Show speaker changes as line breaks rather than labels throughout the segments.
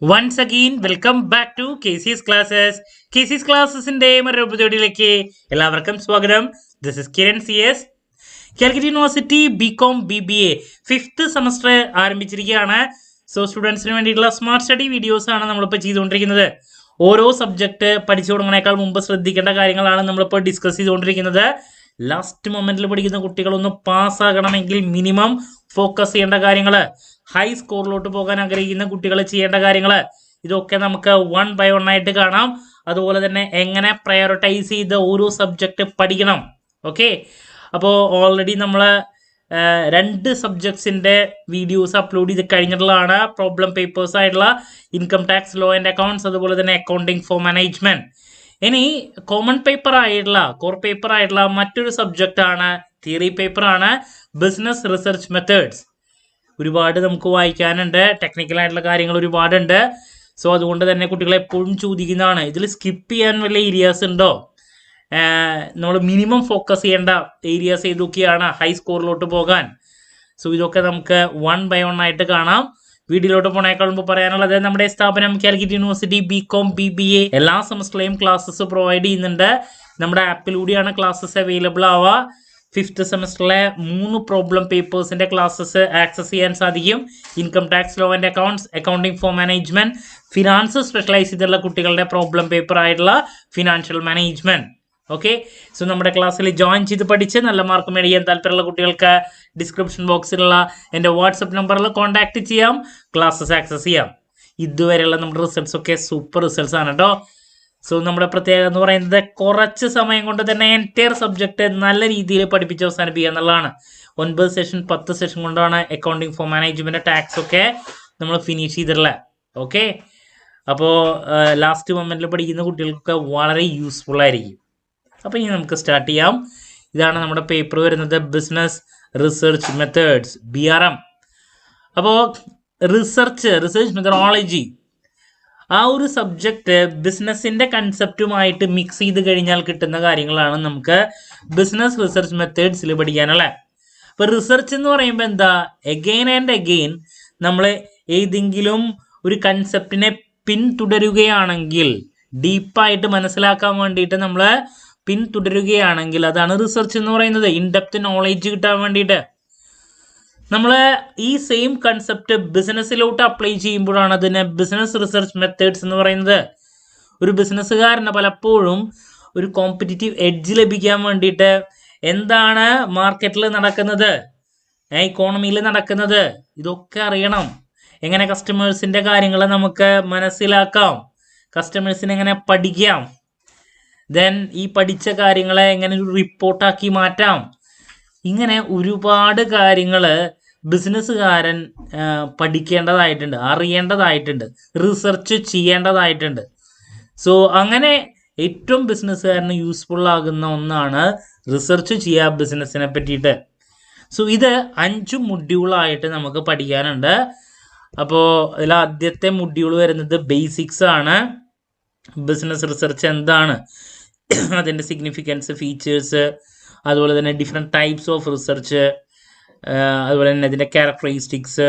Once again, welcome back to KCS Classes. KCS Classesന്റെ മറ്റൊരു എപ്പിസോഡിലേക്ക് എല്ലാവർക്കും സ്വാഗതം. This is Kiran CS. Calicut university BCom BBA 5th semester ആരംഭിച്ചിരിക്കുകയാണ്. So സ്റ്റുഡൻസിന് വേണ്ടിയിട്ടുള്ള സ്മാർട്ട് സ്റ്റഡി വീഡിയോസ് ആണ് നമ്മളിപ്പോൾ ചെയ്തുകൊണ്ടിരിക്കുന്നത്. ഓരോ സബ്ജക്റ്റ് പഠിച്ചു തുടങ്ങുന്നതിനേക്കാൾ മുമ്പ് ശ്രദ്ധിക്കേണ്ട കാര്യങ്ങളാണ് നമ്മളിപ്പോൾ ഡിസ്കസ് ചെയ്തുകൊണ്ടിരിക്കുന്നത്. ലാസ്റ്റ് മൊമെന്റിൽ പഠിക്കുന്ന കുട്ടികളൊന്ന് പാസ്സാകണമെങ്കിൽ മിനിമം ഫോക്കസ് ചെയ്യേണ്ട കാര്യങ്ങൾ, ഹൈ സ്കോറിലോട്ട് പോകാൻ ആഗ്രഹിക്കുന്ന കുട്ടികൾ ചെയ്യേണ്ട കാര്യങ്ങൾ, ഇതൊക്കെ നമുക്ക് 1 by 1 ആയിട്ട് കാണാം. അതുപോലെ തന്നെ എങ്ങനെ പ്രയോറിറ്റൈസ് ചെയ്ത് ഓരോ സബ്ജക്റ്റ് പഠിക്കണം. ഓക്കെ, അപ്പോൾ ഓൾറെഡി നമ്മൾ 2 സബ്ജക്ട്സിൻ്റെ വീഡിയോസ് അപ്ലോഡ് ചെയ്ത് കഴിഞ്ഞിട്ടുള്ളതാണ്. പ്രോബ്ലം പേപ്പേഴ്സ് ആയിട്ടുള്ള income tax, law and accounts, അതുപോലെ തന്നെ അക്കൗണ്ടിങ് ഫോർ മാനേജ്മെന്റ്. ഇനി കോമൺ പേപ്പർ ആയിട്ടുള്ള കോർ പേപ്പർ ആയിട്ടുള്ള മറ്റൊരു സബ്ജക്റ്റ് ആണ്, തിയറി പേപ്പർ ആണ്, ബിസിനസ് റിസർച്ച് മെത്തേഡ്സ്. ഒരുപാട് നമുക്ക് വായിക്കാനുണ്ട്, ടെക്നിക്കൽ ആയിട്ടുള്ള കാര്യങ്ങൾ ഒരുപാടുണ്ട്. സോ അതുകൊണ്ട് തന്നെ കുട്ടികൾ എപ്പോഴും ചോദിക്കുന്നതാണ്, ഇതിൽ സ്കിപ്പ് ചെയ്യാൻ വല്ല ഏരിയാസ് ഉണ്ടോ? നമ്മൾ മിനിമം ഫോക്കസ് ചെയ്യേണ്ട ഏരിയാസ് ഏതൊക്കെയാണ് ഹൈ സ്കോറിലോട്ട് പോകാൻ? സോ ഇതൊക്കെ നമുക്ക് 1 by 1 ആയിട്ട് കാണാം. വീഡിയോയിലോട്ട് പോണേക്കാൾ മുമ്പ് പറയാനുള്ളത്, നമ്മുടെ സ്ഥാപനം കാലിക്കറ്റ് യൂണിവേഴ്സിറ്റി BCom BBA എല്ലാ സെമസ്റ്ററിലെയും ക്ലാസ്സസ് പ്രൊവൈഡ് ചെയ്യുന്നുണ്ട്. നമ്മുടെ ആപ്പിലൂടെയാണ് ക്ലാസ്സസ് അവൈലബിൾ ആവുക. 5th സെമസ്റ്ററിലെ 3 പ്രോബ്ലം പേപ്പേഴ്സിന്റെ ക്ലാസ്സസ് ആക്സസ് ചെയ്യാൻ സാധിക്കും. Income tax, law and accounts, accounting for management, finance specialise ചെയ്തിട്ടുള്ള കുട്ടികളുടെ പ്രോബ്ലം പേപ്പർ ആയിട്ടുള്ള ഫിനാൻഷ്യൽ മാനേജ്മെന്റ്. ഓക്കെ, സോ നമ്മുടെ ക്ലാസ്സിൽ ജോയിൻ ചെയ്ത് പഠിച്ച് നല്ല മാർക്ക് മേടിക്കാൻ താല്പര്യമുള്ള കുട്ടികൾക്ക് ഡിസ്ക്രിപ്ഷൻ ബോക്സിലുള്ള എൻ്റെ വാട്സപ്പ് നമ്പറിൽ കോൺടാക്ട് ചെയ്യാം, ക്ലാസ്സസ് ആക്സസ് ചെയ്യാം. ഇതുവരെയുള്ള നമ്മുടെ റിസൾട്ട്സ് ഒക്കെ സൂപ്പർ റിസൾട്ട്സ് ആണ് കേട്ടോ. സോ നമ്മുടെ പ്രത്യേകത എന്ന് പറയുന്നത്, കുറച്ച് സമയം കൊണ്ട് തന്നെ എൻറ്റയർ സബ്ജക്റ്റ് നല്ല രീതിയിൽ പഠിപ്പിച്ച് അവസാനിപ്പിക്കുക എന്നുള്ളതാണ്. 9 സെഷൻ 10 സെഷൻ കൊണ്ടാണ് അക്കൗണ്ടിങ് ഫോർ മാനേജ്മെന്റ്, ടാക്സ് ഒക്കെ നമ്മൾ ഫിനിഷ് ചെയ്തിട്ടുള്ളത്. ഓക്കെ, അപ്പോൾ ലാസ്റ്റ് മൊമെന്റിൽ പഠിക്കുന്ന കുട്ടികൾക്കൊക്കെ വളരെ യൂസ്ഫുൾ ആയിരിക്കും. അപ്പോൾ ഇനി നമുക്ക് സ്റ്റാർട്ട് ചെയ്യാം. ഇതാണ് നമ്മുടെ പേപ്പർ വരുന്നത്, ബിസിനസ് റിസർച്ച് മെത്തേഡ്സ്, BRM. അപ്പോൾ റിസർച്ച് മെത്തഡോളജി, ആ ഒരു സബ്ജക്റ്റ് ബിസിനസിന്റെ കൺസെപ്റ്റുമായിട്ട് മിക്സ് ചെയ്ത് കഴിഞ്ഞാൽ കിട്ടുന്ന കാര്യങ്ങളാണ് നമുക്ക് ബിസിനസ് റിസർച്ച് മെത്തേഡ്സിൽ പഠിക്കാനുള്ളത്. അപ്പോൾ റിസർച്ച് എന്ന് പറയുമ്പോൾ എന്താ, എഗെയിൻ ആൻഡ് എഗെയിൻ നമ്മൾ ഏതെങ്കിലും ഒരു കൺസെപ്റ്റിനെ പിന്തുടരുകയാണെങ്കിൽ, ഡീപ്പായിട്ട് മനസ്സിലാക്കാൻ വേണ്ടിയിട്ട് നമ്മൾ പിന്തുടരുകയാണെങ്കിൽ, അതാണ് റിസർച്ച് എന്ന് പറയുന്നത്. ഇൻഡെപ്ത് നോളേജ് കിട്ടാൻ വേണ്ടിയിട്ട് നമ്മൾ ഈ സെയിം കൺസെപ്റ്റ് ബിസിനസ്സിലോട്ട് അപ്ലൈ ചെയ്യുമ്പോഴാണ് അതിനെ ബിസിനസ് റിസർച്ച് മെത്തേഡ്സ് എന്ന് പറയുന്നത്. ഒരു ബിസിനസ്സുകാരന് പലപ്പോഴും ഒരു കോമ്പറ്റിറ്റീവ് എഡ്ജ് ലഭിക്കാൻ വേണ്ടിയിട്ട് എന്താണ് മാർക്കറ്റിൽ നടക്കുന്നത്, ഇക്കോണമിയിൽ നടക്കുന്നത്, ഇതൊക്കെ അറിയണം. എങ്ങനെ കസ്റ്റമേഴ്സിൻ്റെ കാര്യങ്ങൾ നമുക്ക് മനസ്സിലാക്കാം, കസ്റ്റമേഴ്സിനെ എങ്ങനെ പഠിക്കാം, ദെൻ ഈ പഠിച്ച കാര്യങ്ങളെ എങ്ങനെ ഒരു റിപ്പോർട്ടാക്കി മാറ്റാം. ഇങ്ങനെ ഒരുപാട് കാര്യങ്ങൾ ബിസിനസ്സുകാരൻ പഠിക്കേണ്ടതായിട്ടുണ്ട്, അറിയേണ്ടതായിട്ടുണ്ട്, റിസർച്ച് ചെയ്യേണ്ടതായിട്ടുണ്ട്. സോ അങ്ങനെ ഏറ്റവും ബിസിനസ്സുകാരന് യൂസ്ഫുൾ ആകുന്ന ഒന്നാണ് റിസർച്ച് ചെയ്യുക ബിസിനസ്സിനെ പറ്റിയിട്ട്. സോ ഇത് 5 മൊഡ്യൂളായിട്ട് നമുക്ക് പഠിക്കാനുണ്ട്. അപ്പോൾ അതിൽ ആദ്യത്തെ മൊഡ്യൂൾ വരുന്നത് ബേസിക്സ് ആണ്. ബിസിനസ് റിസർച്ച് എന്താണ്, അതിൻ്റെ സിഗ്നിഫിക്കൻസ്, ഫീച്ചേഴ്സ്, അതുപോലെ തന്നെ ഡിഫറെൻറ്റ് ടൈപ്സ് ഓഫ് റിസർച്ച്, അതുപോലെ തന്നെ അതിൻ്റെ ക്യാരക്ടറിസ്റ്റിക്സ്,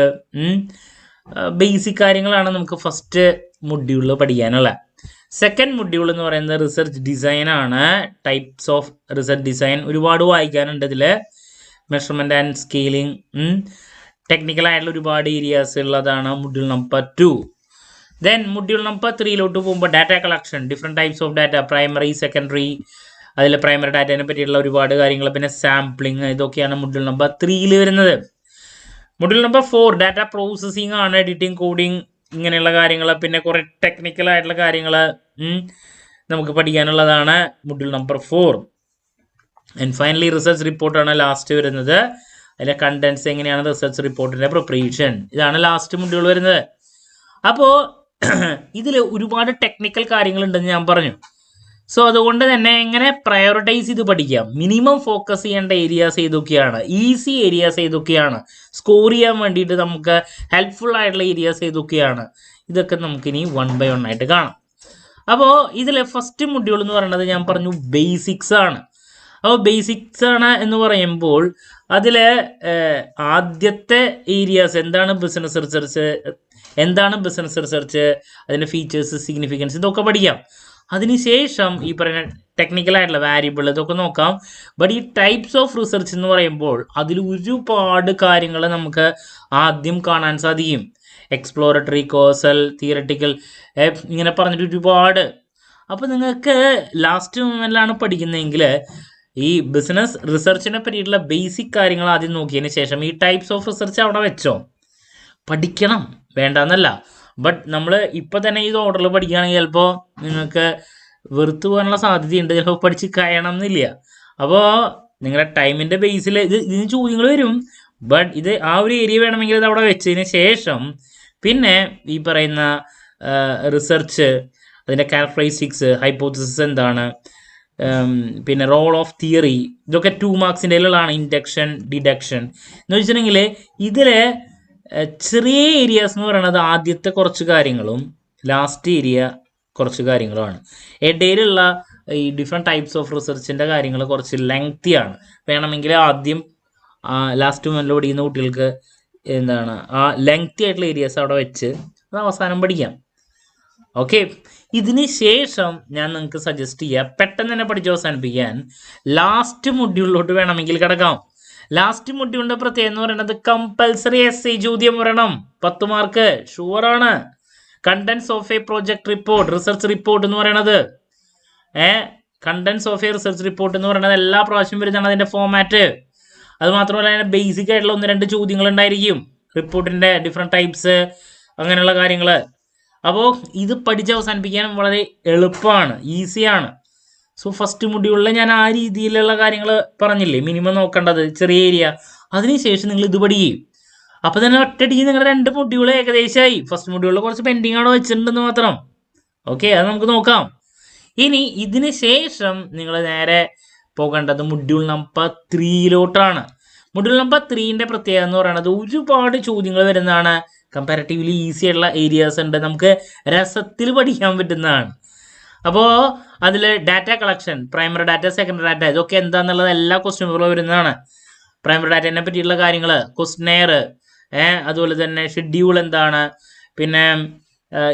ബേസിക് കാര്യങ്ങളാണ് നമുക്ക് ഫസ്റ്റ് മൊഡ്യൂളിൽ പഠിക്കാനുള്ളത്. സെക്കൻഡ് മൊഡ്യൂൾ എന്ന് പറയുന്നത് റിസർച്ച് ഡിസൈൻ ആണ്. ടൈപ്സ് ഓഫ് റിസർച്ച് ഡിസൈൻ ഒരുപാട് വായിക്കാനുണ്ട് ഇതിൽ. മെഷർമെൻറ്റ് ആൻഡ് സ്കെയിലിംഗ്, ടെക്നിക്കലായിട്ടുള്ള ഒരുപാട് ഏരിയാസ് ഉള്ളതാണ് module number 2. Then module number 3 പോകുമ്പോൾ data collection, different types of data, primary, secondary, അതിൽ പ്രൈമറി ഡാറ്റേനെ പറ്റിയുള്ള ഒരുപാട് കാര്യങ്ങൾ, പിന്നെ സാമ്പിളിങ്, ഇതൊക്കെയാണ് മൊഡ്യൂൾ നമ്പർ 3 വരുന്നത്. മൊഡ്യൂൾ നമ്പർ 4 ഡാറ്റ പ്രോസസ്സിംഗ് ആണ്, എഡിറ്റിംഗ്, കോഡിങ്, ഇങ്ങനെയുള്ള കാര്യങ്ങൾ, പിന്നെ കുറേ ടെക്നിക്കലായിട്ടുള്ള കാര്യങ്ങൾ നമുക്ക് പഠിക്കാനുള്ളതാണ് module number 4. And finally research റിപ്പോർട്ടാണ് ലാസ്റ്റ് വരുന്നത്. അതിലെ കണ്ടൻസ്, എങ്ങനെയാണ് റിസർച്ച് റിപ്പോർട്ടിൻ്റെ പ്രിപ്പറേഷൻ, ഇതാണ് ലാസ്റ്റ് മൊഡ്യൂൾ വരുന്നത്. അപ്പോൾ ഇതിൽ ഒരുപാട് ടെക്നിക്കൽ കാര്യങ്ങളുണ്ടെന്ന് ഞാൻ പറഞ്ഞു. സോ അതുകൊണ്ട് തന്നെ എങ്ങനെ പ്രയോറിറ്റൈസ് ചെയ്ത് പഠിക്കാം, മിനിമം ഫോക്കസ് ചെയ്യേണ്ട ഏരിയാസ് ഏതൊക്കെയാണ്, ഈസി ഏരിയാസ് ഏതൊക്കെയാണ്, സ്കോർ ചെയ്യാൻ വേണ്ടിയിട്ട് നമുക്ക് ഹെൽപ്ഫുൾ ആയിട്ടുള്ള ഏരിയാസ് ഏതൊക്കെയാണ്, ഇതൊക്കെ നമുക്കിനി 1 by 1 ആയിട്ട് കാണാം. അപ്പോൾ ഇതിലെ ഫസ്റ്റ് മൊഡ്യൂൾ എന്ന് പറയുന്നത് ഞാൻ പറഞ്ഞു ബേസിക്സ് ആണ്. അപ്പോൾ ബേസിക്സ് ആണ് എന്ന് പറയുമ്പോൾ അതിൽ ആദ്യത്തെ ഏരിയാസ് എന്താണ് ബിസിനസ് റിസർച്ച്, എന്താണ് ബിസിനസ് റിസർച്ച്, അതിൻ്റെ ഫീച്ചേഴ്സ്, സിഗ്നിഫിക്കൻസ്, ഇതൊക്കെ പഠിക്കാം. അതിനുശേഷം ഈ പറയുന്ന ടെക്നിക്കലായിട്ടുള്ള വാരിയബിൾ ഇതൊക്കെ നോക്കാം. ബട്ട് ഈ ടൈപ്സ് ഓഫ് റിസർച്ച് എന്ന് പറയുമ്പോൾ അതിൽ ഒരുപാട് കാര്യങ്ങൾ നമുക്ക് ആദ്യം കാണാൻ സാധിക്കും. എക്സ്പ്ലോറട്ടറി, കോസൽ, തിയററ്റിക്കൽ, ഇങ്ങനെ പറഞ്ഞിട്ട് ഒരുപാട്. അപ്പോൾ നിങ്ങൾക്ക് ലാസ്റ്റ് മൊമെന്റിലാണ് പഠിക്കുന്നതെങ്കിൽ ഈ ബിസിനസ് റിസർച്ചിനെ പറ്റിയിട്ടുള്ള ബേസിക് കാര്യങ്ങൾ ആദ്യം നോക്കിയതിന് ശേഷം ഈ ടൈപ്സ് ഓഫ് റിസർച്ച് അവിടെ വെച്ചോ. പഠിക്കണം, വേണ്ടെന്നല്ല. ബട്ട് നമ്മൾ ഇപ്പോൾ തന്നെ ഈ ഓർഡറിൽ പഠിക്കുകയാണെങ്കിൽ ചിലപ്പോൾ നിങ്ങൾക്ക് വെറുത്ത് പോകാനുള്ള സാധ്യതയുണ്ട്, ചിലപ്പോൾ പഠിച്ച് കഴിയണം എന്നില്ല. അപ്പോൾ നിങ്ങളുടെ ടൈമിൻ്റെ ബേസിൽ ഇതിന് ചോദ്യങ്ങൾ വരും. ബട്ട് ഇത് ആ ഒരു ഏരിയ വേണമെങ്കിൽ ഇത് അവിടെ വെച്ചതിന് ശേഷം പിന്നെ ഈ പറയുന്ന റിസർച്ച്, അതിൻ്റെ ക്യാരക്ടറിസ്റ്റിക്സ്, ഹൈപ്പോത്തസിസ് എന്താണ്, പിന്നെ റോൾ ഓഫ് തിയറി, ഇതൊക്കെ 2 മാർക്സിൻ്റെ ഉള്ളതാണ്. ഇൻഡക്ഷൻ, ഡിഡക്ഷൻ എന്ന് വെച്ചിട്ടുണ്ടെങ്കിൽ ഇതിൽ ചെറിയ ഏരിയാസ് എന്ന് പറയുന്നത് ആദ്യത്തെ കുറച്ച് കാര്യങ്ങളും ലാസ്റ്റ് ഏരിയ കുറച്ച് കാര്യങ്ങളുമാണ്. ഇടയിലുള്ള ഈ ഡിഫറെൻറ്റ് ടൈപ്സ് ഓഫ് റിസർച്ചിൻ്റെ കാര്യങ്ങൾ കുറച്ച് ലെങ്തിയാണ്. വേണമെങ്കിൽ ആദ്യം ലാസ്റ്റ് മൊമെന്റിൽ പഠിക്കുന്ന കുട്ടികൾക്ക് എന്താണ് ആ ലെങ്തി ആയിട്ടുള്ള ഏരിയാസ് അവിടെ വെച്ച് അത് അവസാനം പഠിക്കാം. ഓക്കെ, ഇതിന് ശേഷം ഞാൻ നിങ്ങൾക്ക് സജസ്റ്റ് ചെയ്യാം പെട്ടെന്ന് തന്നെ പഠിച്ച് അവസാനിപ്പിക്കാൻ ലാസ്റ്റ് മൊഡ്യൂളിലോട്ട് വേണമെങ്കിൽ കിടക്കാം. ലാസ്റ്റ് മൊഡ്യൂളിൻ്റെ പ്രത്യേകത എന്ന് പറയുന്നത് കമ്പൽസറി essay ചോദ്യം വരണം, 10 മാർക്ക് ഷുവറാണ്. Contents of a project report, research report എന്ന് പറയണത് contents of a research report എന്ന് പറയുന്നത് എല്ലാ പ്രാവശ്യം വരുന്നതാണ് അതിൻ്റെ ഫോമാറ്റ്. അത് മാത്രമല്ല അതിൻ്റെ ബേസിക് ആയിട്ടുള്ള 1-2 ചോദ്യങ്ങൾ ഉണ്ടായിരിക്കും, റിപ്പോർട്ടിൻ്റെ ഡിഫറെൻറ്റ് ടൈപ്സ്, അങ്ങനെയുള്ള കാര്യങ്ങൾ. അപ്പോൾ ഇത് പഠിച്ച് അവസാനിപ്പിക്കാൻ വളരെ എളുപ്പമാണ്, ഈസിയാണ്. സോ ഫസ്റ്റ് മൊഡ്യൂളിൽ ഞാൻ ആ രീതിയിലുള്ള കാര്യങ്ങൾ പറഞ്ഞില്ലേ, മിനിമം നോക്കേണ്ടത് ചെറിയ ഏരിയ. അതിനുശേഷം നിങ്ങൾ ഇത് പഠിക്കും. അപ്പോൾ തന്നെ ഒറ്റയടിക്ക് നിങ്ങളുടെ 2 മൊഡ്യൂൾ ഏകദേശമായി. ഫസ്റ്റ് മൊഡ്യൂളിൽ കുറച്ച് പെൻഡിങ് അവിടെ വെച്ചിട്ടുണ്ടെന്ന് മാത്രം. ഓക്കെ, അത് നമുക്ക് നോക്കാം. ഇനി ഇതിന് ശേഷം നിങ്ങൾ നേരെ പോകേണ്ടത് മൊഡ്യൂൾ നമ്പർ 3 മൊഡ്യൂൾ നമ്പർ 3ൻ്റെ പ്രത്യേകത എന്ന് പറയുന്നത് ഒരുപാട് ചോദ്യങ്ങൾ വരുന്നതാണ്. കമ്പാരിറ്റീവ്ലി ഈസി ആയിട്ടുള്ള ഏരിയാസ് ഉണ്ട്, നമുക്ക് രസത്തിൽ പഠിക്കാൻ പറ്റുന്നതാണ്. അപ്പോൾ അതിൽ data collection, primary data, secondary data, ഇതൊക്കെ എന്താണെന്നുള്ളത് എല്ലാ ക്വസ്റ്റ്യൻ പേപ്പറിലും വരുന്നതാണ്. പ്രൈമറി ഡാറ്റേനെ പറ്റിയുള്ള കാര്യങ്ങൾ, ക്വസ്റ്റ്നെയർ, അതുപോലെ തന്നെ ഷെഡ്യൂൾ എന്താണ്, പിന്നെ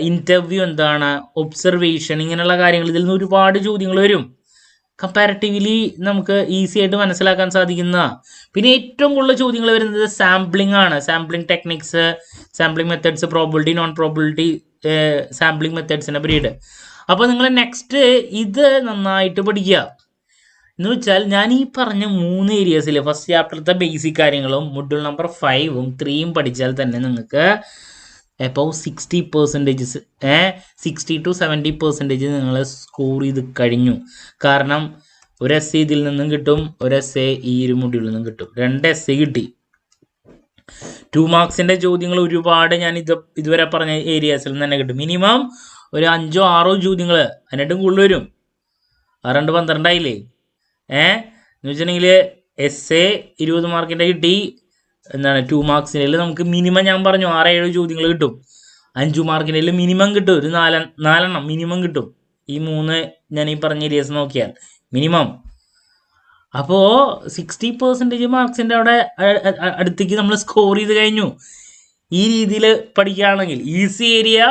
ഇൻ്റർവ്യൂ എന്താണ്, ഒബ്സർവേഷൻ, ഇങ്ങനെയുള്ള കാര്യങ്ങൾ ഇതിൽ നിന്ന് ഒരുപാട് ചോദ്യങ്ങൾ വരും. കമ്പാരിറ്റീവ്ലി നമുക്ക് ഈസി ആയിട്ട് മനസ്സിലാക്കാൻ സാധിക്കുന്ന. പിന്നെ ഏറ്റവും കൂടുതൽ ചോദ്യങ്ങൾ വരുന്നത് സാമ്പിളിംഗ് ആണ്. Sampling techniques, sampling methods, probability, non probability sampling മെത്തേഡ്സിനെ പറ്റിയിട്ട്. അപ്പോൾ നിങ്ങൾ നെക്സ്റ്റ് ഇത് നന്നായിട്ട് പഠിക്കുക. എന്ന് വെച്ചാൽ ഞാൻ ഈ പറഞ്ഞ 3 ഏരിയാസിൽ ഫസ്റ്റ് ചാപ്റ്ററിലത്തെ ബേസിക് കാര്യങ്ങളും മൊഡ്യൂൾ നമ്പർ 5ഉം 3ഉം പഠിച്ചാൽ തന്നെ നിങ്ങൾക്ക് എബവ് 60%, 60 to 70% നിങ്ങൾ സ്കോർ ചെയ്ത് കഴിഞ്ഞു. കാരണം ഒരു essay ഇതിൽ നിന്നും കിട്ടും, ഒരു essay ഈ ഒരു മൊഡ്യൂളിൽ നിന്നും കിട്ടും. 2 essay കിട്ടി. 2 മാർക്സിൻ്റെ ചോദ്യങ്ങൾ ഒരുപാട് ഞാൻ ഇതുവരെ പറഞ്ഞ ഏരിയാസിൽ നിന്ന് തന്നെ കിട്ടും. മിനിമം ഒരു 5-6 ചോദ്യങ്ങൾ, അതിനായിട്ടും കൂടുതൽ വരും. 6-12 ആയില്ലേ. എന്ന് വെച്ചിട്ടുണ്ടെങ്കിൽ essay 20 മാർക്കിൻ്റെ കിട്ടി. എന്താണ് 2 മാർക്സിൻ്റെ നമുക്ക് മിനിമം ഞാൻ പറഞ്ഞു 6-7 ചോദ്യങ്ങൾ കിട്ടും. 5 മാർക്കിൻ്റെ മിനിമം കിട്ടും, ഒരു 4 മിനിമം കിട്ടും. ഈ 3 ഞാൻ ഈ പറഞ്ഞ ഏരിയാസ് നോക്കിയാൽ മിനിമം. അപ്പോൾ 60% മാർക്സിൻ്റെ അവിടെ അടുത്തേക്ക് നമ്മൾ സ്കോർ ചെയ്ത് കഴിഞ്ഞു. ഈ രീതിയിൽ പഠിക്കുകയാണെങ്കിൽ ഈസി ഏരിയ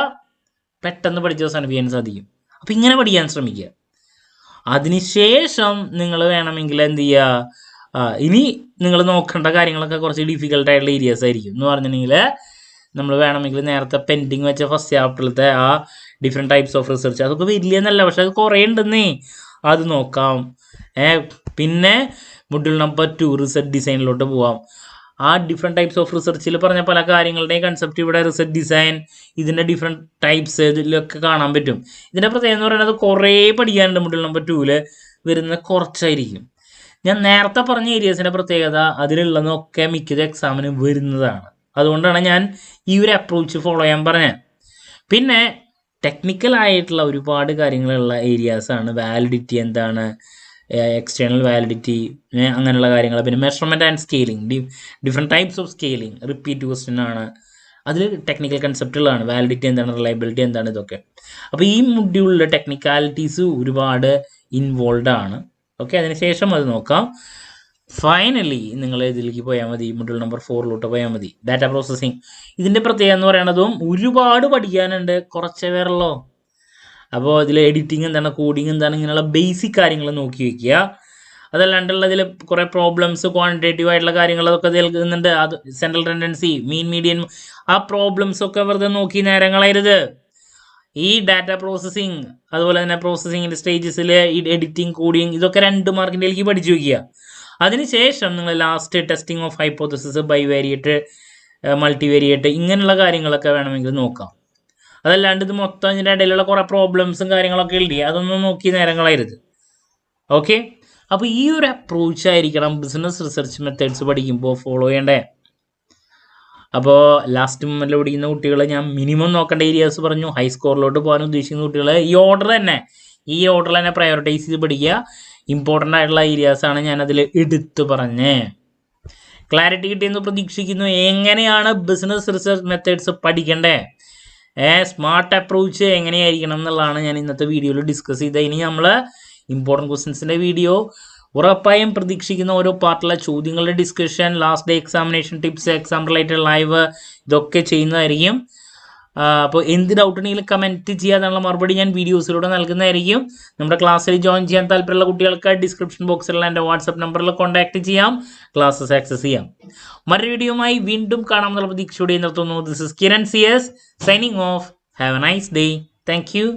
പെട്ടെന്ന് പഠിച്ച് അവസാനിപ്പിക്കാൻ സാധിക്കും. അപ്പോൾ ഇങ്ങനെ പഠിക്കാൻ ശ്രമിക്കുക. അതിനുശേഷം നിങ്ങൾ വേണമെങ്കിൽ എന്ത് ചെയ്യുക, ഇനി നിങ്ങൾ നോക്കേണ്ട കാര്യങ്ങളൊക്കെ കുറച്ച് ഡിഫിക്കൽട്ടായിട്ടുള്ള ഏരിയാസ് ആയിരിക്കും. എന്ന് പറഞ്ഞിട്ടുണ്ടെങ്കിൽ നമ്മൾ വേണമെങ്കിൽ നേരത്തെ പെൻഡിങ് വെച്ച ഫസ്റ്റ് ചാപ്റ്ററിലത്തെ ആ ഡിഫറെൻറ്റ് ടൈപ്സ് ഓഫ് റിസർച്ച് അതൊക്കെ വലിയെന്നല്ല, പക്ഷെ അത് കുറേ ഉണ്ടെന്നേ, അത് നോക്കാം. പിന്നെ മൊഡ്യൂൾ നമ്പർ 2 റിസർച്ച് ഡിസൈനിലോട്ട് പോവാം. ആ ഡിഫറെൻറ്റ് ടൈപ്സ് ഓഫ് റിസർച്ചിൽ പറഞ്ഞ പല കാര്യങ്ങളുടെയും കൺസെപ്റ്റ് ഇവിടെ റിസർച്ച് ഡിസൈൻ, ഇതിൻ്റെ ഡിഫറെൻറ്റ് ടൈപ്സ് ഇതിലൊക്കെ കാണാൻ പറ്റും. ഇതിൻ്റെ പ്രത്യേകത എന്ന് പറയുന്നത് കുറേ പഠിക്കാനുണ്ട്. മൊഡ്യൂൾ നമ്പർ 2 വരുന്ന കുറച്ചായിരിക്കും. ഞാൻ നേരത്തെ പറഞ്ഞ ഏരിയാസിൻ്റെ പ്രത്യേകത അതിലുള്ളതൊക്കെ മിക്കത് എക്സാമിന് വരുന്നതാണ്. അതുകൊണ്ടാണ് ഞാൻ ഈ ഒരു അപ്രോച്ച് ഫോളോ ചെയ്യാൻ പറഞ്ഞത്. പിന്നെ ടെക്നിക്കലായിട്ടുള്ള ഒരുപാട് കാര്യങ്ങളുള്ള ഏരിയാസാണ്. വാലിഡിറ്റി എന്താണ്, എക്സ്റ്റേണൽ വാലിഡിറ്റി, അങ്ങനെയുള്ള കാര്യങ്ങൾ. പിന്നെ measurement and scaling, different types of scaling, repeat question ആണ്. അതിൽ ടെക്നിക്കൽ കൺസെപ്റ്റുകളാണ്. വാലിഡിറ്റി എന്താണ്, റിലയബിലിറ്റി എന്താണ്, ഇതൊക്കെ. അപ്പോൾ ഈ മൊഡ്യൂളിൽ ടെക്നിക്കാലിറ്റീസ് ഒരുപാട് ഇൻവോൾവ് ആണ്. ഓക്കെ, അതിനുശേഷം അത് നോക്കാം. ഫൈനലി നിങ്ങൾ ഇതിലേക്ക് പോയാൽ മതി, മൊഡ്യൂൾ നമ്പർ 4 പോയാൽ മതി. ഡാറ്റ പ്രോസസ്സിങ് ഇതിൻ്റെ പ്രത്യേകത എന്ന് പറയുന്നതും ഒരുപാട് പഠിക്കാനുണ്ട്, കുറച്ചേ വേറുള്ളൂ. അപ്പോൾ ഇതിൽ എഡിറ്റിംഗ് എന്താണ്, കോഡിങ് എന്താണ്, ഇങ്ങനെയുള്ള ബേസിക് കാര്യങ്ങൾ നോക്കി വയ്ക്കുക. അതല്ലാണ്ടുള്ള ഇതിൽ കുറേ പ്രോബ്ലംസ്, ക്വാണ്ടിറ്റേറ്റീവ് ആയിട്ടുള്ള കാര്യങ്ങളൊക്കെ നൽകുന്നുണ്ട്. അത് സെൻട്രൽ ടെൻഡൻസി, മീൻ മീഡിയൻ, ആ പ്രോബ്ലംസ് ഒക്കെ വെറുതെ നോക്കി നേരം കളയരുത്. ഈ ഡാറ്റ പ്രോസസ്സിങ് അതുപോലെ തന്നെ പ്രോസസ്സിങ്ങിൻ്റെ സ്റ്റേജസിൽ ഈ എഡിറ്റിംഗ്, കോഡിങ് ഇതൊക്കെ 2 മാർക്കിൻ്റെലേക്ക് പഠിച്ചു വയ്ക്കുക. അതിനുശേഷം നിങ്ങൾ last testing of hypothesis, bivariate, multivariate ഇങ്ങനെയുള്ള കാര്യങ്ങളൊക്കെ വേണമെങ്കിൽ നോക്കാം. അതല്ലാണ്ട് ഇത് മൊത്തം ഇതിൻ്റെ ഇടയിലുള്ള കുറേ പ്രോബ്ലംസും കാര്യങ്ങളൊക്കെ എഴുതി അതൊന്നും നോക്കി നേരം കളയരുത്. ഓക്കെ, അപ്പോൾ ഈ ഒരു അപ്രോച്ച് ആയിരിക്കണം ബിസിനസ് റിസർച്ച് മെത്തേഡ്സ് പഠിക്കുമ്പോൾ ഫോളോ ചെയ്യേണ്ടേ. അപ്പോൾ ലാസ്റ്റ് മൊമെൻറ്റിൽ പഠിക്കുന്ന കുട്ടികൾ ഞാൻ മിനിമം നോക്കേണ്ട ഏരിയാസ് പറഞ്ഞു. ഹൈ സ്കോറിലോട്ട് പോകാൻ ഉദ്ദേശിക്കുന്ന കുട്ടികൾ ഈ ഓർഡറിൽ തന്നെ പ്രയോറിറ്റൈസ് ചെയ്ത് പഠിക്കുക. ഇമ്പോർട്ടൻ്റ് ആയിട്ടുള്ള ഏരിയാസാണ് ഞാനതിൽ എടുത്തു പറഞ്ഞേ. ക്ലാരിറ്റി കിട്ടിയെന്ന് പ്രതീക്ഷിക്കുന്നു. എങ്ങനെയാണ് ബിസിനസ് റിസർച്ച് മെത്തേഡ്സ് പഠിക്കേണ്ടേ, സ്മാർട്ട് അപ്രോച്ച് എങ്ങനെയായിരിക്കണം എന്നുള്ളതാണ് ഞാൻ ഇന്നത്തെ വീഡിയോയിൽ ഡിസ്കസ് ചെയ്തത്. ഇനി നമ്മൾ ഇമ്പോർട്ടൻറ്റ് ക്വസ്റ്റ്യൻസിൻ്റെ വീഡിയോ ഉറപ്പായും പ്രതീക്ഷിക്കുന്ന ഓരോ പാർട്ടിലെ ചോദ്യങ്ങളുടെ discussion, last day examination tips, exam related live ഇതൊക്കെ ചെയ്യുന്നതായിരിക്കും. അപ്പോൾ എന്ത് ഡൗട്ട് ഉണ്ടെങ്കിലും കമൻറ്റ് ചെയ്യാനുള്ള മറുപടി ഞാൻ വീഡിയോസിലൂടെ നൽകുന്നതായിരിക്കും. നമ്മുടെ ക്ലാസ്സിൽ ജോയിൻ ചെയ്യാൻ താല്പര്യമുള്ള കുട്ടികൾക്ക് ഡിസ്ക്രിപ്ഷൻ ബോക്സിലുള്ള എൻ്റെ വാട്സപ്പ് നമ്പറിൽ കോൺടാക്ട് ചെയ്യാം, ക്ലാസ്സസ് ആക്സസ് ചെയ്യാം. മറ്റൊരു വീഡിയോയുമായി വീണ്ടും കാണാമെന്നുള്ള പ്രതീക്ഷയോടെ നിർത്തുന്നു. This is Kiran CS signing off. Have a nice day. Thank U.